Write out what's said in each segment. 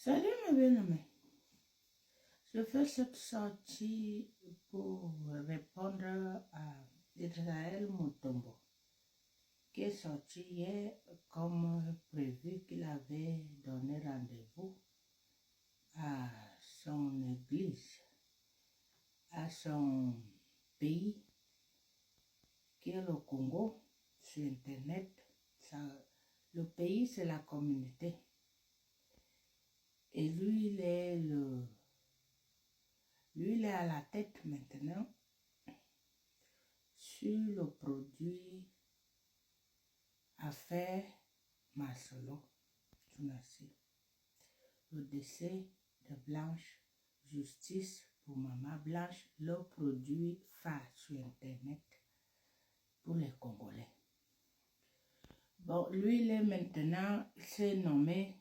Salut mes bien-aimés. Je fais cette sortie pour répondre à Israël Mutombo, qui est sorti hier comme prévu qu'il avait donné rendez-vous à son église, à son pays, qui est le Congo, sur Internet. Le pays, c'est la communauté. Et lui, il est à la tête maintenant sur le produit affaire Masolo Tunasi. Le décès de Blanche, justice pour Maman Blanche, le produit phare sur Internet pour les Congolais. Bon, lui, il est maintenant, il s'est nommé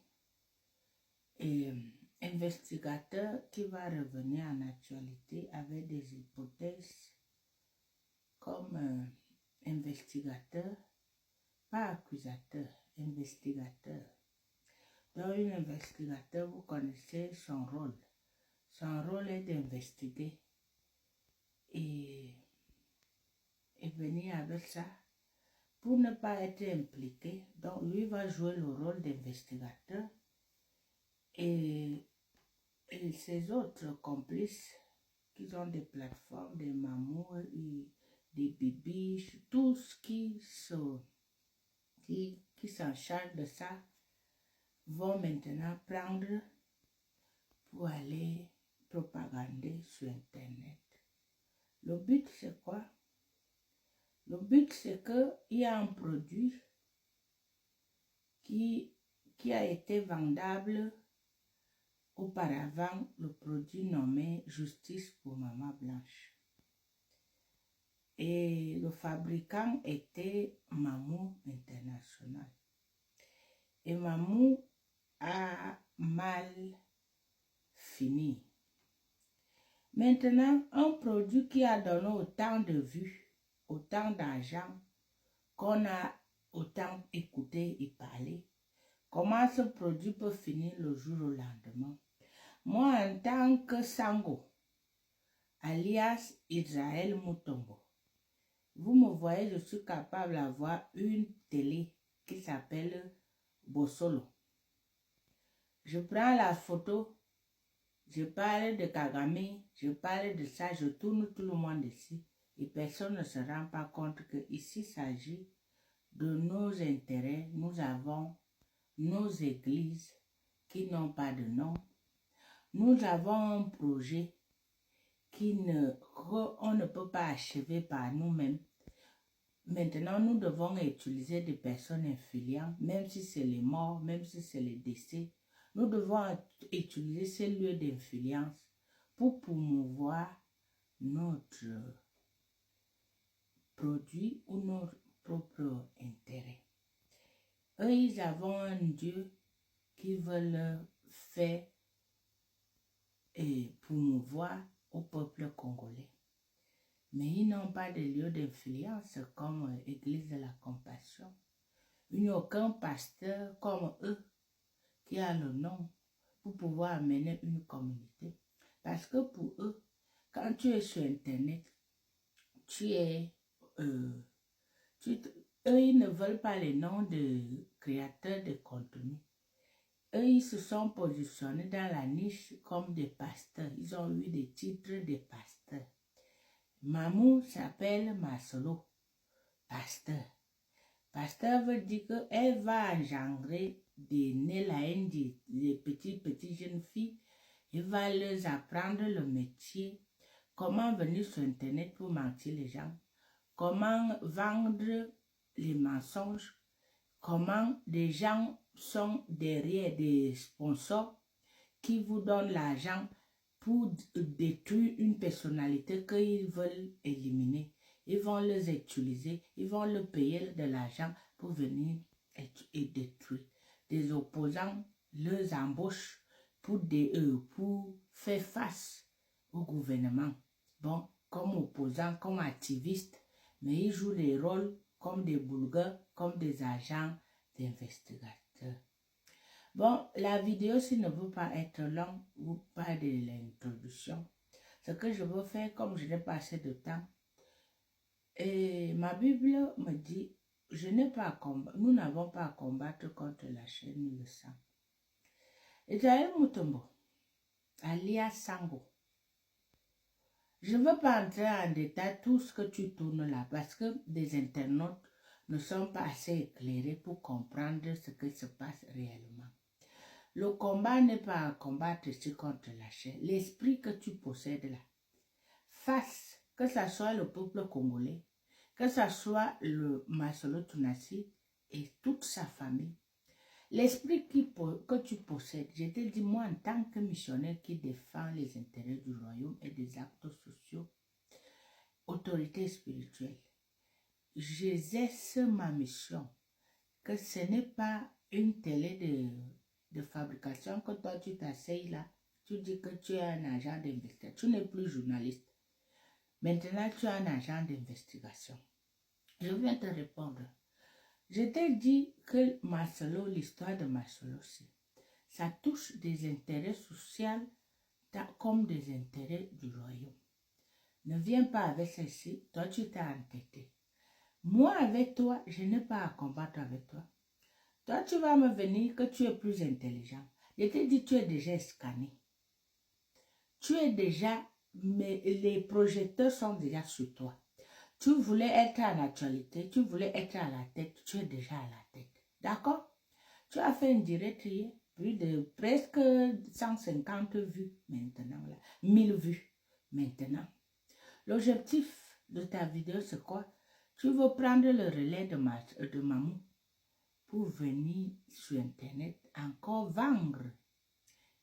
investigateur qui va revenir en actualité avec des hypothèses comme investigateur, pas accusateur, investigateur. Dans un investigateur, vous connaissez son rôle. Son rôle est d'investiguer et venir avec ça pour ne pas être impliqué. Donc, lui va jouer le rôle d'investigateur et ses autres complices qui ont des plateformes, des mamours, des bibiches, tout ce qui s'en charge de ça, vont maintenant prendre pour aller propagander sur Internet. Le but, c'est quoi? Le but, c'est qu'il y a un produit qui a été vendable auparavant, le produit nommé Justice pour Maman Blanche. Et le fabricant était Mamou International. Et Mamou a mal fini. Maintenant, un produit qui a donné autant de vues, autant d'argent, qu'on a autant écouté et parlé, comment ce produit peut finir le jour au lendemain? Moi, en tant que Sango, alias Israël Mutombo, vous me voyez, je suis capable d'avoir une télé qui s'appelle Bosolo. Je prends la photo, je parle de Kagame, je parle de ça, je tourne tout le monde ici et personne ne se rend pas compte que ici il s'agit de nos intérêts. Nous avons nos églises qui n'ont pas de nom. Nous avons un projet on ne peut pas achever par nous-mêmes. Maintenant, nous devons utiliser des personnes influentes, même si c'est les morts, même si c'est les décès. Nous devons utiliser ces lieux d'influence pour promouvoir notre produit ou notre propre intérêt. Eux, ils ont un Dieu qui veulent faire et promouvoir au peuple congolais. Mais ils n'ont pas de lieu d'influence comme Église de la Compassion. Il n'y a aucun pasteur comme eux qui a le nom pour pouvoir amener une communauté. Parce que pour eux, quand tu es sur Internet, eux, ils ne veulent pas les noms de créateurs de contenu. Eux, ils se sont positionnés dans la niche comme des pasteurs. Ils ont eu des titres de pasteurs. Mamou s'appelle Masolo, pasteur. Pasteur veut dire qu'elle va engendrer des nés la haine des petites jeunes filles. Elle va leur apprendre le métier, comment venir sur Internet pour mentir les gens, comment vendre les mensonges, comment des gens sont derrière des sponsors qui vous donnent l'argent pour détruire une personnalité qu'ils veulent éliminer. Ils vont les utiliser, ils vont leur payer de l'argent pour venir et détruire. Des opposants les embauchent pour faire face au gouvernement. Bon, comme opposants, comme activistes, mais ils jouent des rôles comme des boulgars, comme des agents d'investigateurs. Bon, la vidéo, s'il ne veut pas être longue ou pas de l'introduction, ce que je veux faire, comme je n'ai pas assez de temps, et ma Bible me dit, je n'ai pas à combattre, nous n'avons pas à combattre contre la chair ni le sang. Et Jaël Mutombo, alias Sango, je ne veux pas entrer en détail tout ce que tu tournes là, parce que des internautes ne sont pas assez éclairés pour comprendre ce qui se passe réellement. Le combat n'est pas à combattre ici contre la chair. L'esprit que tu possèdes là, face, que ce soit le peuple congolais, que ce soit le Masolo Tunasi et toute sa famille, l'esprit que tu possèdes, je te dis, moi en tant que missionnaire qui défend les intérêts du royaume et des actes sociaux, autorité spirituelle, j'exerce ma mission, que ce n'est pas une télé de fabrication que toi tu t'asseyes là, tu dis que tu es un agent d'investigation, tu n'es plus journaliste. Maintenant, tu es un agent d'investigation. Je viens te répondre. Je t'ai dit que Masolo, l'histoire de Masolo, ça touche des intérêts sociaux comme des intérêts du royaume. Ne viens pas avec ceci, toi tu t'es entêté. Moi avec toi, je n'ai pas à combattre avec toi. Toi tu vas me venir que tu es plus intelligent. Je t'ai dit tu es déjà scanné. Tu es déjà, mais les projecteurs sont déjà sur toi. Tu voulais être en actualité, tu voulais être à la tête, tu es déjà à la tête. D'accord? Tu as fait une direct hier, plus de presque 150 vues maintenant, là, 1000 vues maintenant. L'objectif de ta vidéo, c'est quoi? Tu veux prendre le relais de Mamou pour venir sur Internet encore vendre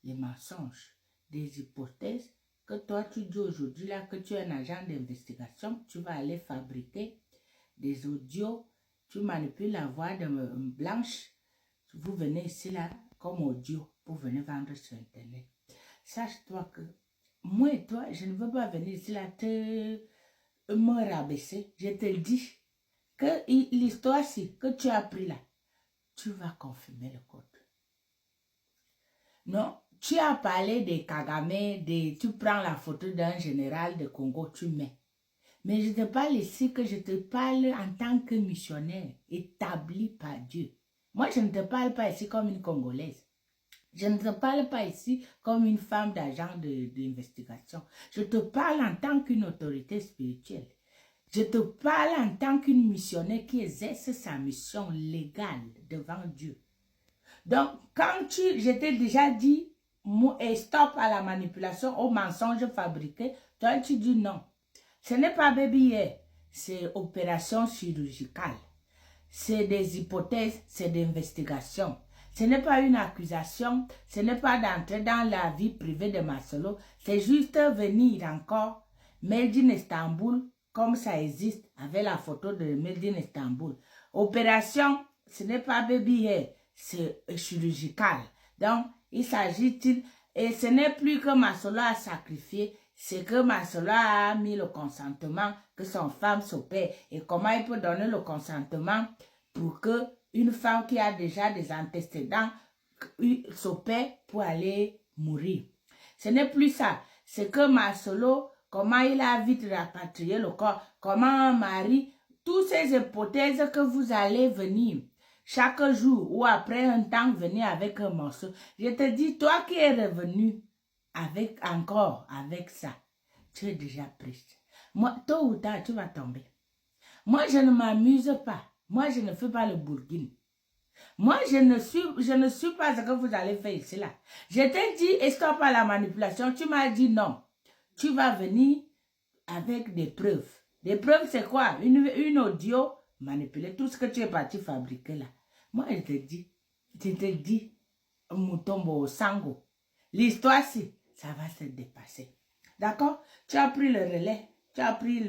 les mensonges, des hypothèses que toi tu dis aujourd'hui là que tu es un agent d'investigation, tu vas aller fabriquer des audios, tu manipules la voix de Blanche, vous venez ici là comme audio pour venir vendre sur Internet. Sache-toi que moi et toi, je ne veux pas venir ici là te me rabaisser. Je te dis que l'histoire que tu as appris là, tu vas confirmer le code. Non, tu as parlé de Kagame, tu prends la photo d'un général de Congo, tu mets. Mais je te parle ici que je te parle en tant que missionnaire établi par Dieu. Moi, je ne te parle pas ici comme une Congolaise. Je ne te parle pas ici comme une femme d'agent d'investigation. Je te parle en tant qu'une autorité spirituelle. Je te parle en tant qu'une missionnaire qui exerce sa mission légale devant Dieu. Donc, quand je t'ai déjà dit, stop à la manipulation, aux mensonges fabriqués, toi tu dis non. Ce n'est pas baby hair, c'est opération chirurgicale. C'est des hypothèses, c'est des investigations. Ce n'est pas une accusation, ce n'est pas d'entrer dans la vie privée de Masolo, c'est juste venir encore, Made in Istanbul, comme ça existe, avec la photo de Made in Istanbul. Opération, ce n'est pas baby hair, c'est chirurgical. Donc, il s'agit-il, et ce n'est plus que Masolo a sacrifié, c'est que Masolo a mis le consentement, que son femme s'opère. Et comment il peut donner le consentement pour que une femme qui a déjà des antécédents s'opère pour aller mourir? Ce n'est plus ça. C'est que Masolo, comment il a vite rapatrié le corps, comment Marie, toutes ces hypothèses que vous allez venir chaque jour ou après un temps venir avec un morceau. Je te dis, toi qui es revenu avec ça, tu es déjà prise. Moi, tôt ou tard, tu vas tomber. Moi, je ne m'amuse pas. Moi, je ne fais pas le bourguine. Moi, je ne suis pas ce que vous allez faire ici là. Je t'ai dit, et stop à la manipulation. Tu m'as dit non. Tu vas venir avec des preuves. Des preuves, c'est quoi? Une audio manipulée. Tout ce que tu es parti fabriquer là. Moi, je te dis, Mutombo Sango. L'histoire, ça va se dépasser. D'accord? Tu as pris le relais. Tu as pris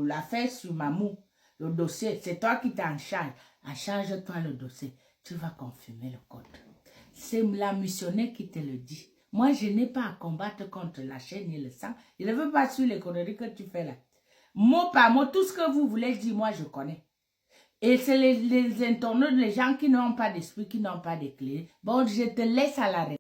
l'affaire sur Mamou. Le dossier, c'est toi qui t'en charge. En charge-toi le dossier. Tu vas confirmer le code. C'est la missionnaire qui te le dit. Moi, je n'ai pas à combattre contre la chair ni le sang. Je ne veux pas suivre les conneries que tu fais là. Mot par mot, tout ce que vous voulez dire, moi, je connais. Et c'est les internautes, les gens qui n'ont pas d'esprit, qui n'ont pas de clé. Bon, je te laisse à la réponse.